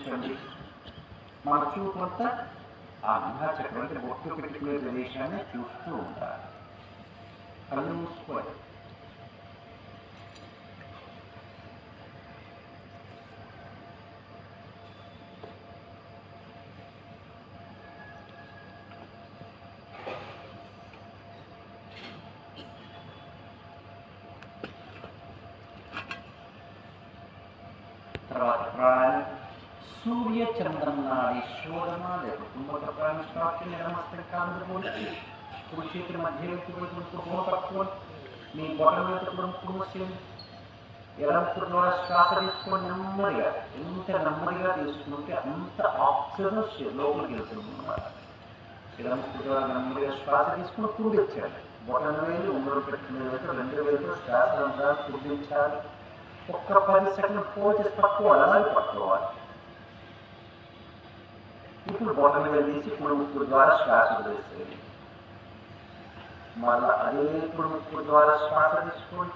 గమనించండి. మన చూపంతా ఆ నాభాచక్రం అంటే బొట్టు పెట్టుకునే ప్రదేశాన్ని చూస్తూ ఉంటారు. కళ్ళు మూసుకోవాలి. తర్వాత ప్రాణాయామం సూర్య చంద్రనాడి శోధన లేదా కుంభక ప్రాణ స్టార్ట్ నమస్కారం పోల్చి కుడి చేతి మధ్య కుటుంబ పట్టుకొని మీ బొటన మీద కుటుంబం ఎడమ ద్వారా శ్వాస తీసుకొని నెమ్మదిగా ఎంత నెమ్మదిగా తీసుకుంటే అంత ఆక్సిజన్ లోపలికి వెళ్తుంది అన్నమాట. ఎడమ ద్వారా నెమ్మదిగా శ్వాస తీసుకుని కుడిచ్చాలి. బొటన వేలు ఉంగరం పెట్టుకునే రెండు వేలతో శ్వాస అంతా కుదించాలి. ఒక్క 10 సెకండ్లు ఫోన్ చేసి పట్టుకోవాలి, అలాగే పట్టుకోవాలి. ఇప్పుడు బొటన వేలు తీసి కుడి ద్వారా శ్వాస వదిలేసేది. మళ్ళీ అదే కుడి ద్వారా శ్వాస తీసుకొని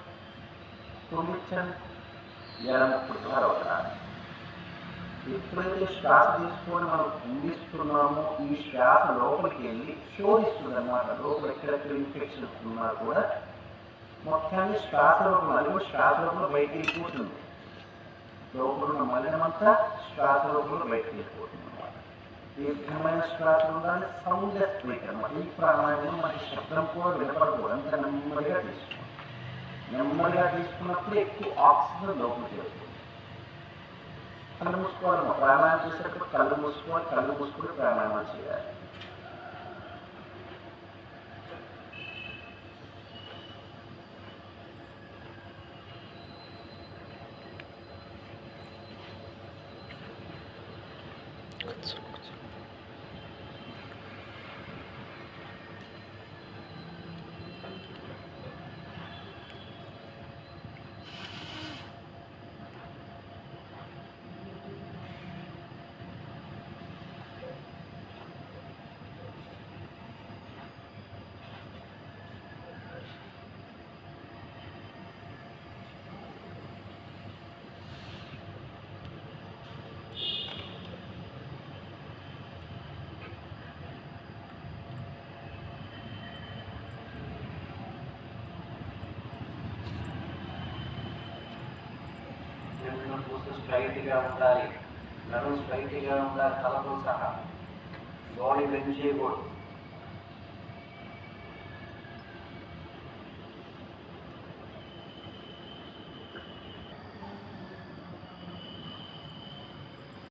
కుడిచ్చండి, ఎడమ ద్వారా వదలాలి. ఎప్పుడైతే శ్వాస తీసుకొని మనం కుండిస్తున్నామో ఈ శ్వాస లోపలికి వెళ్ళి శోధిస్తుంది అన్నమాట. లోపల ఎక్కడెక్కడ ఇన్ఫెక్షన్స్ ఉన్నా కూడా మొత్తాన్ని శ్వాసలోపల బయటికి వెళ్ళిపోతుంది. లోపల ఉన్న మలినమంతా శ్వాసలోపల బయటికి వెళ్ళిపోతుంది అన్నమాట. దీర్ఘమైన శ్వాస ఉండాలి. సౌండ్లెస్ బ్రీత్ అన్నమాట. ఈ ప్రాణాయామం మనకి శబ్దం కూడా వినపడకూడదు. అంత నెమ్మదిగా తీసుకోవాలి. నెమ్మదిగా తీసుకున్నప్పుడు ఎక్కువ ఆక్సిజన్ లోపలికి వెళ్తుంది. కళ్ళు మూసుకోవాలమ్మా. ప్రాణాయామం చేసేటప్పుడు కళ్ళు మూసుకోవాలి. కళ్ళు మూసుకుని ప్రాణాయామం చేయాలి. స్ట్రైట్గా ఉండాలి. నడుము స్ట్రైట్గా ఉండాలి. తలతో సహా బాడీ బెండ్ చేయకూడదు.